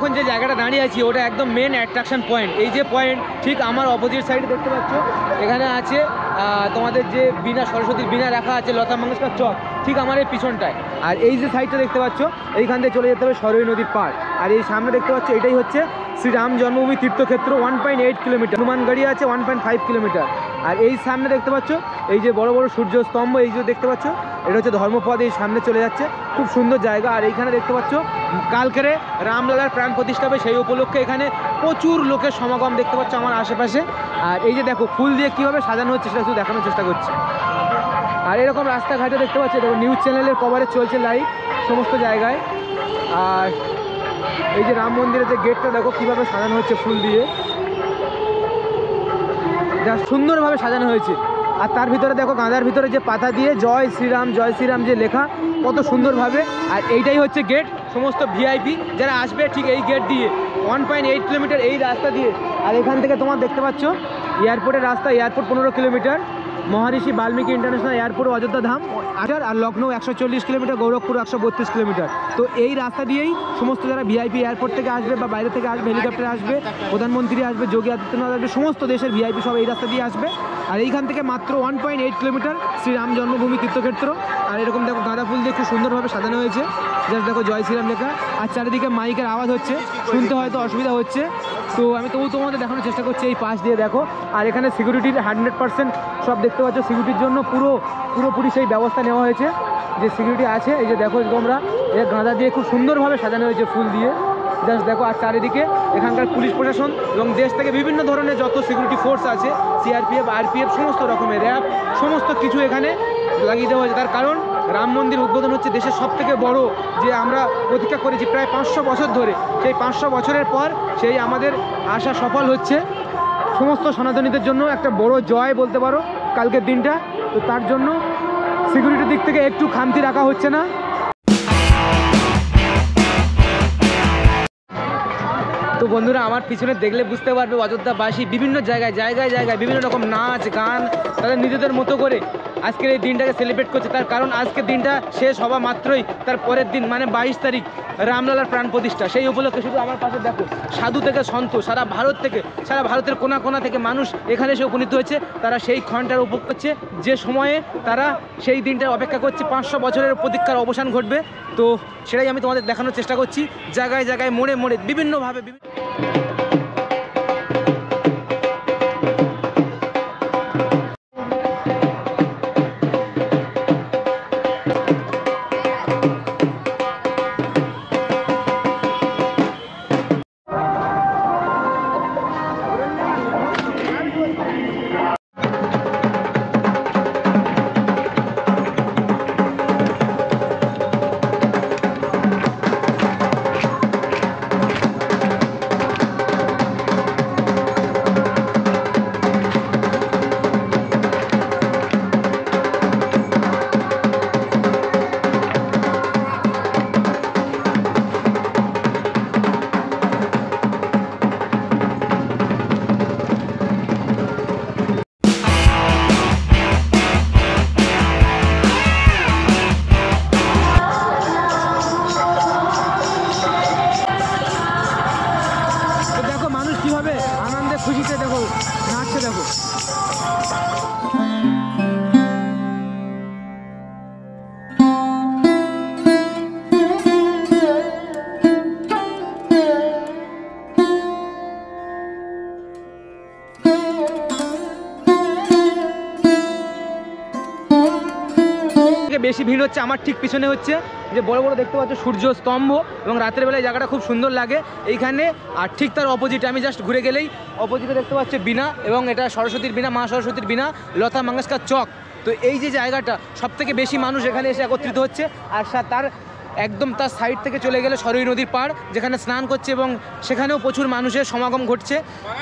এখন যে জায়গাটা দাঁড়িয়ে আছি ওটা একদম মেন অ্যাট্রাকশন পয়েন্ট। এই যে পয়েন্ট ঠিক আমার অপোজিট সাইডে দেখতে পাচ্ছ, এখানে আছে তোমাদের যে বীণা, সরস্বতীর বীণা রাখা আছে, লতা মঙ্গেশকর চক ঠিক আমার এই পিছনটায়। আর এই যে সাইডটা দেখতে পাচ্ছ, এইখান থেকে চলে যেতে হবে সরয়ী নদীর পাড়। আর এই সামনে দেখতে পাচ্ছ, এটাই হচ্ছে শ্রীরাম জন্মভূমি তীর্থক্ষেত্র, 1.8 কিলোমিটার। হনুমানগাড়ি আছে 1.5 কিলোমিটার। আর এই সামনে দেখতে পাচ্ছ এই যে বড় বড় সূর্য স্তম্ভ, এই যে দেখতে পাচ্ছ এটা হচ্ছে ধর্মপদ, এই সামনে চলে যাচ্ছে, খুব সুন্দর জায়গা। আর এইখানে দেখতে পাচ্ছ কালকেরে রামলালার প্রাণ প্রতিষ্ঠা হবে, সেই উপলক্ষে এখানে প্রচুর লোকের সমাগম দেখতে পাচ্ছ আমার আশেপাশে। আর এই যে দেখো ফুল দিয়ে কীভাবে সাজানো হচ্ছে সেটা শুধু দেখানোর চেষ্টা করছি। আর এরকম রাস্তাঘাটে দেখতে পাচ্ছি দেখো নিউজ চ্যানেলের কভারেজ চলছে লাইভ সমস্ত জায়গায়। আর এই যে রাম মন্দিরের যে গেটটা দেখো কীভাবে সাজানো হচ্ছে ফুল দিয়ে, যা সুন্দরভাবে সাজানো হয়েছে। আর তার ভিতরে দেখো গাঁদার ভিতরে যে পাতা দিয়ে জয় শ্রীরাম যে লেখা, কত সুন্দরভাবে। আর এইটাই হচ্ছে গেট, সমস্ত ভিআইপি যারা আসবে ঠিক এই গেট দিয়ে 1.8 কিলোমিটার এই রাস্তা দিয়ে। আর এখান থেকে তোমার দেখতে পাচ্ছ এয়ারপোর্টের রাস্তা, airport 15 kilometre, Maharishi Valmiki international airport Ayodhya Dham আর লখনৌ 140 কিলোমিটার, গোরখপুর 132 কিলোমিটার। তো এই রাস্তা দিয়েই সমস্ত যারা ভিআইপি এয়ারপোর্ট থেকে আসবে বা বাইরে থেকে আসবে, হেলিকপ্টারে আসবে, প্রধানমন্ত্রী আসবে, যোগী আদিত্যনাথ আসবে, সমস্ত দেশের ভিআইপি সব এই রাস্তা দিয়ে আসবে। আর এইখান থেকে মাত্র 1.8 কিলোমিটার শ্রীরাম জন্মভূমি তীর্থক্ষেত্র। আর এরকম দেখো গাঁদা ফুল দিয়ে খুব সুন্দরভাবে সাজানো হয়েছে, জাস্ট দেখো জয় শ্রীরাম লেখা। আর চারিদিকে মাইকের আওয়াজ হচ্ছে, শুনতে হয়তো অসুবিধা হচ্ছে, তো আমি তবু তোমাদের দেখানোর চেষ্টা করছি এই পাশ দিয়ে দেখো। আর এখানে সিকিউরিটির 100% সব দেখতে পাচ্ছ, সিকিউরিটির জন্য পুরোপুরি সেই ব্যবস্থা নেওয়া হয়েছে, যে সিকিউরিটি আছে। এই যে দেখো তোমরা এই গাঁদা দিয়ে খুব সুন্দরভাবে সাজানো হয়েছে ফুল দিয়ে, জাস্ট দেখো। আর চারিদিকে এখানকার পুলিশ প্রশাসন এবং দেশ থেকে বিভিন্ন ধরনের যত সিকিউরিটি ফোর্স আছে, সিআরপিএফ, আরপিএফ, সমস্ত রকমের র্যাব, সমস্ত কিছু এখানে লাগিয়ে দেওয়া হয়েছে। তার কারণ রাম মন্দির উদ্বোধন হচ্ছে দেশের সবথেকে বড়, যে আমরা প্রতীক্ষা করেছি প্রায় 500 বছর ধরে। সেই 500 বছরের পর সেই আমাদের আশা সফল হচ্ছে। সমস্ত সনাতনীদের জন্য একটা বড় জয় বলতে পারো কালকের দিনটা। তো তার জন্য সিকিউরিটির দিক থেকে একটু খামতি রাখা হচ্ছে না। তো বন্ধুরা আমার পিছনে দেখলে বুঝতে পারবে অযোধ্যাবাসী বিভিন্ন জায়গায় বিভিন্ন রকম নাচ গান তাদের নিজেদের মতো করে আজকের এই দিনটাকে সেলিব্রেট করছে। তার কারণ আজকের দিনটা শেষ হওয়া মাত্রই তার পরের দিন মানে 22 তারিখ রামলালার প্রাণ প্রতিষ্ঠা। সেই উপলক্ষে শুধু আমার পাশে দেখো সাধু থেকে সন্ত সারা ভারত থেকে, সারা ভারতের কোনা থেকে মানুষ এখানে এসে উপনীত হয়েছে। তারা সেই ক্ষণটার উপভোগ করছে, যে সময়ে তারা সেই দিনটার অপেক্ষা করছে। 500 বছরের প্রতীক্ষার অবসান ঘটবে। তো সেটাই আমি তোমাদের দেখানোর চেষ্টা করছি, জায়গায় মোড়ে বিভিন্নভাবে। খুশিতে দেখো নাচছে দেখো। বেশি ভিড় হচ্ছে আমার ঠিক পিছনে হচ্ছে যে বড় বড় দেখতে পাচ্ছ সূর্য স্তম্ভ, এবং রাতের বেলায় জায়গাটা খুব সুন্দর লাগে এইখানে। আর ঠিক তার অপোজিটে আমি জাস্ট ঘুরে গেলেই অপোজিটে দেখতে পাচ্ছি বীণা, এবং এটা সরস্বতীর বীণা, মা সরস্বতীর বীণা, লতা মঙ্গেশকর চক। তো এই যে জায়গাটা সব থেকে বেশি মানুষ এখানে এসে একত্রিত হচ্ছে। আর তার একদম তার সাইড থেকে চলে গেলে সরয়ী নদীর পাড়, যেখানে স্নান করছে এবং সেখানেও প্রচুর মানুষের সমাগম ঘটছে।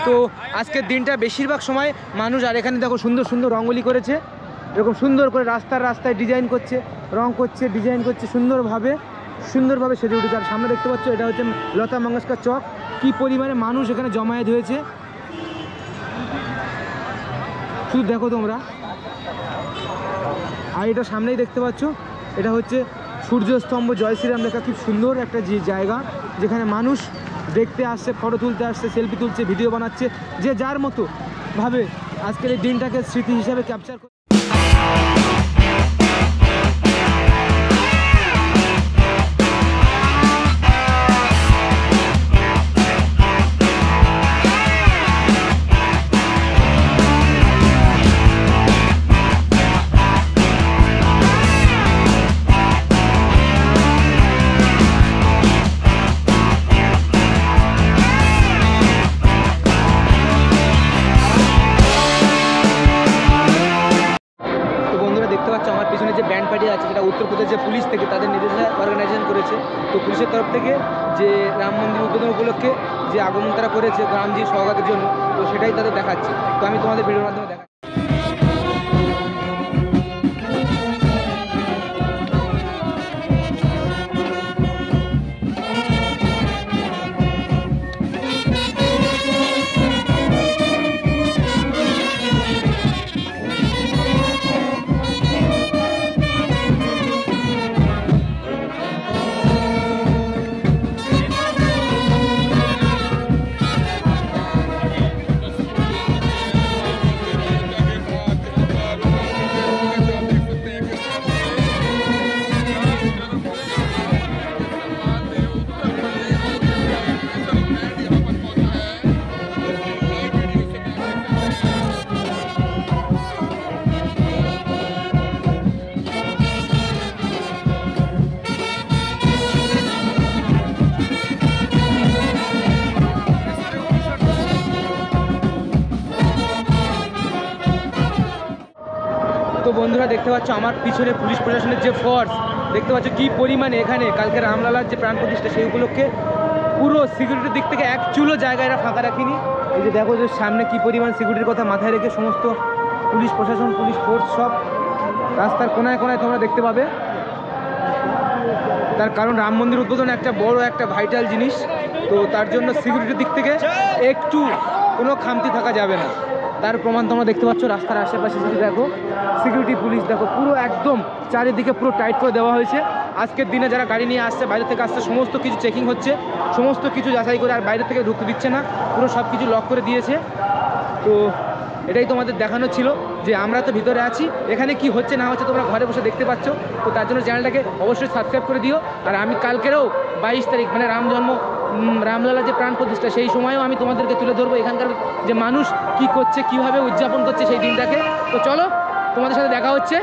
তো আজকের দিনটা বেশিরভাগ সময় মানুষ, আর এখানে দেখো সুন্দর সুন্দর রঙ্গোলি করেছে, এরকম সুন্দর করে রাস্তায় ডিজাইন করছে, রং করছে, ডিজাইন করছে, সুন্দরভাবে সেজে উঠেছে। আর সামনে দেখতে পাচ্ছ এটা হচ্ছে লতা মঙ্গেশকর চক। কি পরিমাণে মানুষ এখানে জমায়েত হয়েছে শুধু দেখো তোমরা। আর এটা সামনেই দেখতে পাচ্ছ এটা হচ্ছে সূর্যস্তম্ভ, জয় শ্রীরাম লেখা, খুব সুন্দর একটা জায়গা যেখানে মানুষ দেখতে আসছে, ফটো তুলতে আসছে, সেলফি তুলছে, ভিডিও বানাচ্ছে, যে যার মতো ভাবে আজকের এই দিনটাকে স্মৃতি হিসাবে ক্যাপচার করে। দেখতে পাচ্ছ আমার পিছনে যে ব্যান্ড পার্টি আছে, সেটা উত্তরপ্রদেশ যে পুলিশ থেকে তাদের নিজস্ব অর্গানাইজেশন করেছে। তো পুলিশের তরফ থেকে যে রাম মন্দির উদ্বোধন উপলক্ষে যে আগমন তারা করেছে রামজি স্বাগতের জন্য, তো সেটাই তাদের দেখাচ্ছে। তো আমি তোমাদের ভিডিওর মাধ্যমে দেখাচ্ছি। তো বন্ধুরা দেখতে পাচ্ছ আমার পিছনে পুলিশ প্রশাসনের যে ফোর্স, দেখতে পাচ্ছ কী পরিমাণে এখানে কালকে রামলালার যে প্রাণ প্রতিষ্ঠা সেই উপলক্ষে পুরো সিকিউরিটির দিক থেকে এক চুলো জায়গায় এরা ফাঁকা রাখিনি। এই যে দেখো যে সামনে কী পরিমাণ সিকিউরিটির কথা মাথায় রেখে সমস্ত পুলিশ প্রশাসন, পুলিশ ফোর্স সব রাস্তার কোনায় কোনায় তোমরা দেখতে পাবে। তার কারণ রাম মন্দির উদ্বোধন একটা বড় একটা ভাইটাল জিনিস, তো তার জন্য সিকিউরিটির দিক থেকে একটু কোনো খামতি থাকা যাবে না। তার প্রমাণ তোমরা দেখতে পাচ্ছ রাস্তার আশেপাশে যদি দেখো সিকিউরিটি পুলিশ দেখো পুরো একদম চারিদিকে পুরো টাইট করে দেওয়া হয়েছে। আজকের দিনে যারা গাড়ি নিয়ে আসছে, বাইরে থেকে আসছে, সমস্ত কিছু চেকিং হচ্ছে, সমস্ত কিছু যাচাই করে আর বাইরে থেকে ঢুকতে দিচ্ছে না, পুরো সব কিছু লক করে দিয়েছে। তো এটাই তোমাদের দেখানো ছিল যে আমরা তো ভিতরে আছি, এখানে কি হচ্ছে না হচ্ছে তোমরা ঘরে বসে দেখতে পাচ্ছ। তো তার জন্য চ্যানেলটাকে অবশ্যই সাবস্ক্রাইব করে দিও। আর আমি কালকেরও 22 তারিখ মানে রামলালা যে প্রাণ প্রতিষ্ঠা সেই সময়ও আমি তোমাদেরকে তুলে ধরবো এখানকার যে মানুষ কি করছে, কিভাবে উদযাপন করছে সেই দিনটাকে। তো চলো তোমাদের সাথে দেখা হচ্ছে।